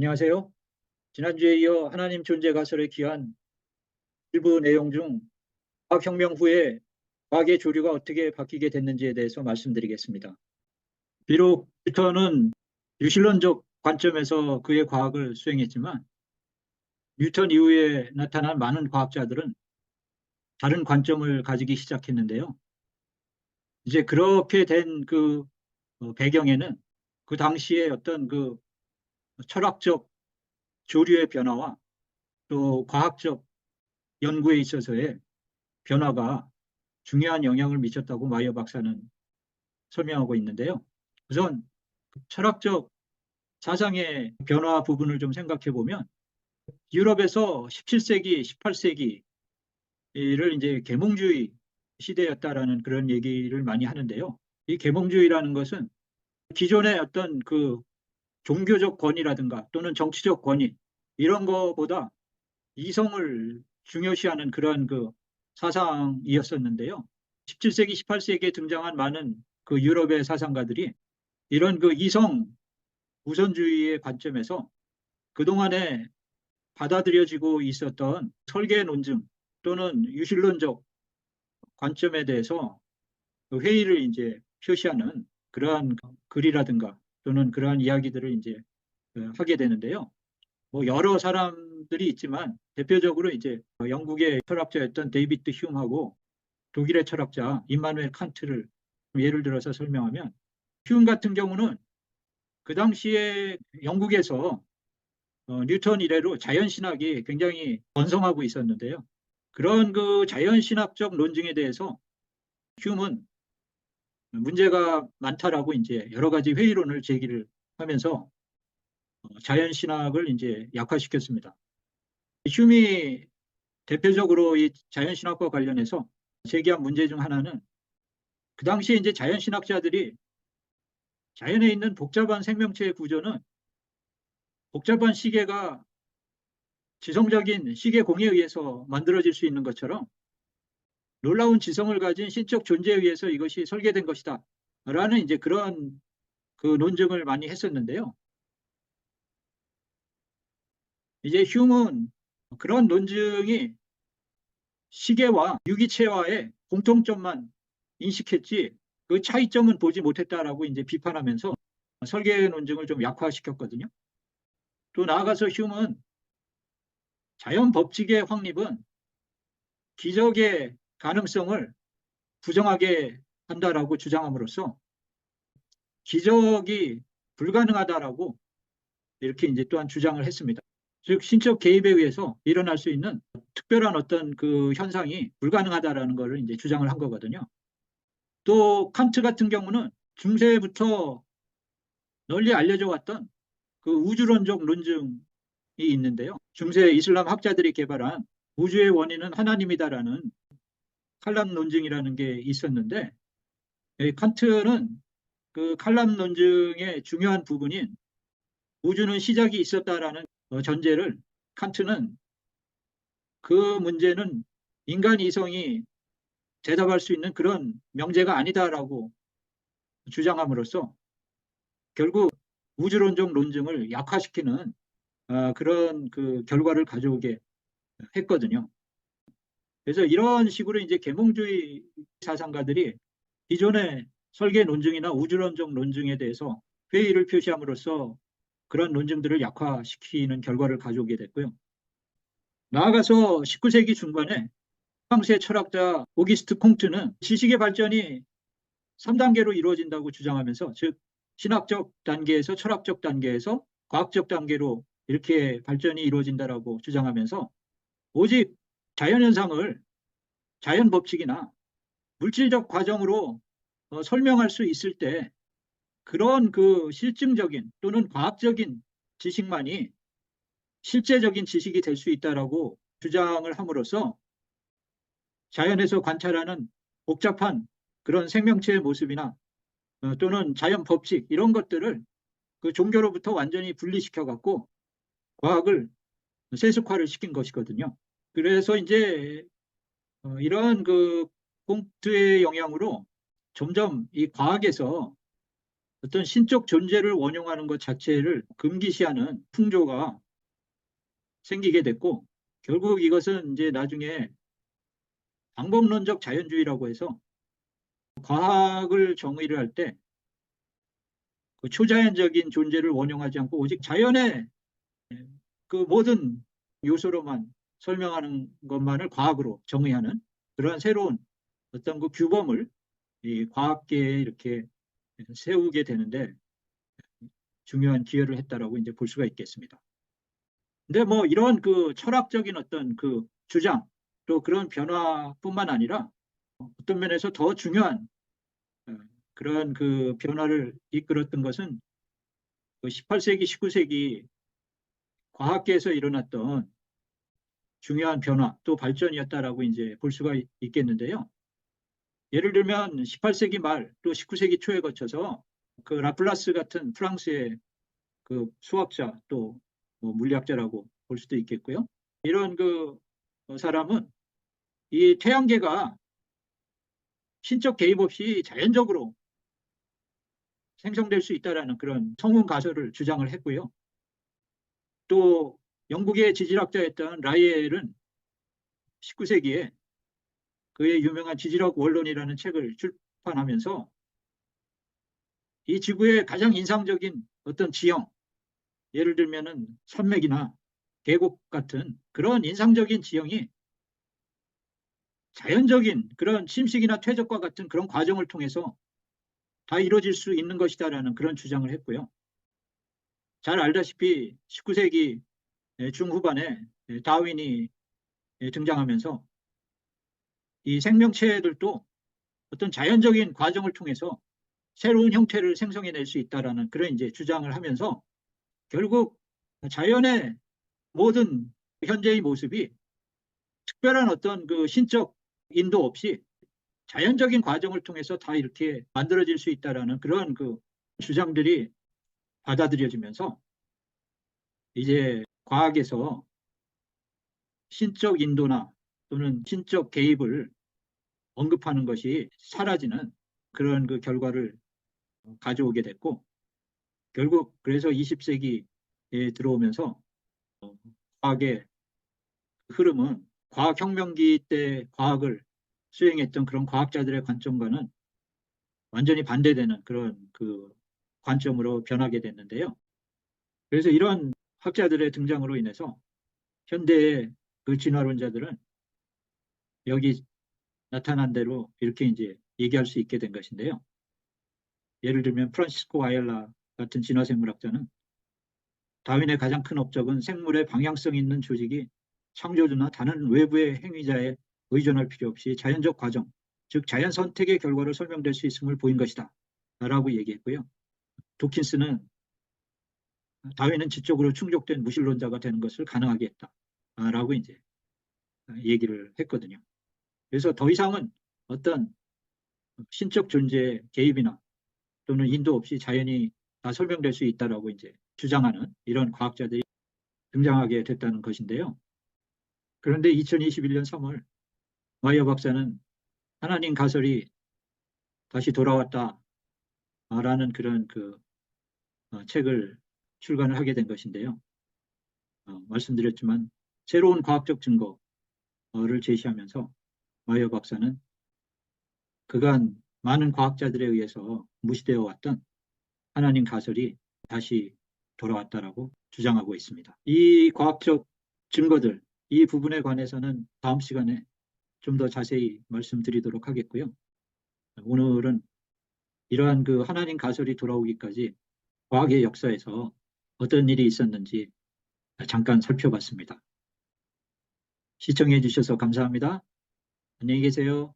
안녕하세요. 지난주에 이어 하나님 존재 가설에 기한 일부 내용 중 과학혁명 후에 과학의 조류가 어떻게 바뀌게 됐는지에 대해서 말씀드리겠습니다. 비록 뉴턴은 유실론적 관점에서 그의 과학을 수행했지만 뉴턴 이후에 나타난 많은 과학자들은 다른 관점을 가지기 시작했는데요. 이제 그렇게 된 그 배경에는 그 당시에 어떤 그 철학적 조류의 변화와 또 과학적 연구에 있어서의 변화가 중요한 영향을 미쳤다고 마이어 박사는 설명하고 있는데요. 우선 철학적 사상의 변화 부분을 좀 생각해 보면 유럽에서 17세기, 18세기를 이제 계몽주의 시대였다라는 그런 얘기를 많이 하는데요. 이 계몽주의라는 것은 기존의 어떤 그 종교적 권위라든가 또는 정치적 권위 이런 거보다 이성을 중요시하는 그런 그 사상이었었는데요. 17세기, 18세기에 등장한 많은 그 유럽의 사상가들이 이런 그 이성 우선주의의 관점에서 그동안에 받아들여지고 있었던 설계 논증 또는 유실론적 관점에 대해서 그 회의를 이제 표시하는 그러한 글이라든가 또는 그러한 이야기들을 이제 하게 되는데요. 뭐 여러 사람들이 있지만 대표적으로 이제 영국의 철학자였던 데이비드 휴음하고 독일의 철학자 임마누엘 칸트를 예를 들어서 설명하면 휴음 같은 경우는 그 당시에 영국에서 뉴턴 이래로 자연신학이 굉장히 번성하고 있었는데요. 그런 그 자연신학적 논증에 대해서 휴음은 문제가 많다라고 이제 여러 가지 회의론을 제기를 하면서 자연신학을 이제 약화시켰습니다. 휴음이 대표적으로 이 자연신학과 관련해서 제기한 문제 중 하나는 그 당시에 이제 자연신학자들이 자연에 있는 복잡한 생명체의 구조는 복잡한 시계가 지성적인 시계 공에 의해서 만들어질 수 있는 것처럼 놀라운 지성을 가진 신적 존재에 의해서 이것이 설계된 것이다. 라는 이제 그런 그 논증을 많이 했었는데요. 이제 휴은 그런 논증이 시계와 유기체와의 공통점만 인식했지 그 차이점은 보지 못했다라고 이제 비판하면서 설계 논증을 좀 약화시켰거든요. 또 나아가서 휴은 자연 법칙의 확립은 기적의 가능성을 부정하게 한다라고 주장함으로써 기적이 불가능하다라고 이렇게 이제 또한 주장을 했습니다. 즉 신적 개입에 의해서 일어날 수 있는 특별한 어떤 그 현상이 불가능하다라는 것을 이제 주장을 한 거거든요. 또 칸트 같은 경우는 중세부터 널리 알려져 왔던 그 우주론적 논증이 있는데요. 중세 이슬람 학자들이 개발한 우주의 원인은 하나님이다라는 칼람 논증이라는 게 있었는데 칸트는 그 칼람 논증의 중요한 부분인 우주는 시작이 있었다라는 전제를 칸트는 그 문제는 인간 이성이 대답할 수 있는 그런 명제가 아니다라고 주장함으로써 결국 우주론적 논증을 약화시키는 그런 그 결과를 가져오게 했거든요. 그래서 이런 식으로 이제 계몽주의 사상가들이 기존의 설계 논증이나 우주론적 논증에 대해서 회의를 표시함으로써 그런 논증들을 약화시키는 결과를 가져오게 됐고요. 나아가서 19세기 중반에 프랑스의 철학자 오기스트 콩트는 지식의 발전이 3단계로 이루어진다고 주장하면서 즉 신학적 단계에서 철학적 단계에서 과학적 단계로 이렇게 발전이 이루어진다라고 주장하면서 오직 자연현상을 자연 법칙이나 물질적 과정으로 설명할 수 있을 때 그런 그 실증적인 또는 과학적인 지식만이 실제적인 지식이 될 수 있다라고 주장을 함으로써 자연에서 관찰하는 복잡한 그런 생명체의 모습이나 또는 자연 법칙 이런 것들을 그 종교로부터 완전히 분리시켜 갖고 과학을 세속화를 시킨 것이거든요. 그래서 이제 이러한 그 콩트의 영향으로 점점 이 과학에서 어떤 신적 존재를 원용하는 것 자체를 금기시하는 풍조가 생기게 됐고, 결국 이것은 이제 나중에 방법론적 자연주의라고 해서 과학을 정의를 할 때 그 초자연적인 존재를 원용하지 않고 오직 자연의 그 모든 요소로만 설명하는 것만을 과학으로 정의하는 그러한 새로운 어떤 그 규범을 이 과학계에 이렇게 세우게 되는데 중요한 기여를 했다라고 이제 볼 수가 있겠습니다. 근데 뭐 이런 그 철학적인 어떤 그 주장 또 그런 변화뿐만 아니라 어떤 면에서 더 중요한 그런 그 변화를 이끌었던 것은 그 18세기, 19세기 과학계에서 일어났던 중요한 변화 또 발전이었다라고 이제 볼 수가 있겠는데요. 예를 들면 18세기 말 또 19세기 초에 거쳐서 그 라플라스 같은 프랑스의 그 수학자 또뭐 물리학자라고 볼 수도 있겠고요. 이런 그 사람은 이 태양계가 신적 개입 없이 자연적으로 생성될 수 있다라는 그런 성운 가설을 주장을 했고요. 또 영국의 지질학자였던 라이엘은 19세기에 그의 유명한 지질학 원론이라는 책을 출판하면서 이 지구의 가장 인상적인 어떤 지형, 예를 들면은 산맥이나 계곡 같은 그런 인상적인 지형이 자연적인 그런 침식이나 퇴적과 같은 그런 과정을 통해서 다 이루어질 수 있는 것이다라는 그런 주장을 했고요. 잘 알다시피 19세기 중후반에 다윈이 등장하면서 이 생명체들도 어떤 자연적인 과정을 통해서 새로운 형태를 생성해낼 수 있다라는 그런 이제 주장을 하면서 결국 자연의 모든 현재의 모습이 특별한 어떤 그 신적 인도 없이 자연적인 과정을 통해서 다 이렇게 만들어질 수 있다라는 그런 그 주장들이 받아들여지면서 이제 과학에서 신적 인도나 또는 신적 개입을 언급하는 것이 사라지는 그런 그 결과를 가져오게 됐고 결국 그래서 20세기에 들어오면서 과학의 흐름은 과학혁명기 때 과학을 수행했던 그런 과학자들의 관점과는 완전히 반대되는 그런 그 관점으로 변하게 됐는데요. 그래서 이런 학자들의 등장으로 인해서 현대의 그 진화론자들은 여기 나타난 대로 이렇게 이제 얘기할 수 있게 된 것인데요. 예를 들면 프란시스코 아일라 같은 진화생물학자는 다윈의 가장 큰 업적은 생물의 방향성 있는 조직이 창조주나 다른 외부의 행위자에 의존할 필요 없이 자연적 과정, 즉 자연 선택의 결과로 설명될 수 있음을 보인 것이다 라고 얘기했고요. 도킨스는 다윈은 지적으로 충족된 무신론자가 되는 것을 가능하게 했다 라고 이제 얘기를 했거든요. 그래서 더 이상은 어떤 신적 존재의 개입이나 또는 인도 없이 자연이 다 설명될 수 있다라고 이제 주장하는 이런 과학자들이 등장하게 됐다는 것인데요. 그런데 2021년 3월 마이어 박사는 하나님 가설이 다시 돌아왔다라는 그런 그 책을 출간을 하게 된 것인데요. 말씀드렸지만 새로운 과학적 증거를 제시하면서 마이어 박사는 그간 많은 과학자들에 의해서 무시되어 왔던 하나님 가설이 다시 돌아왔다라고 주장하고 있습니다. 이 과학적 증거들, 이 부분에 관해서는 다음 시간에 좀 더 자세히 말씀드리도록 하겠고요. 오늘은 이러한 그 하나님 가설이 돌아오기까지 과학의 역사에서 어떤 일이 있었는지 잠깐 살펴봤습니다. 시청해 주셔서 감사합니다. 안녕히 계세요.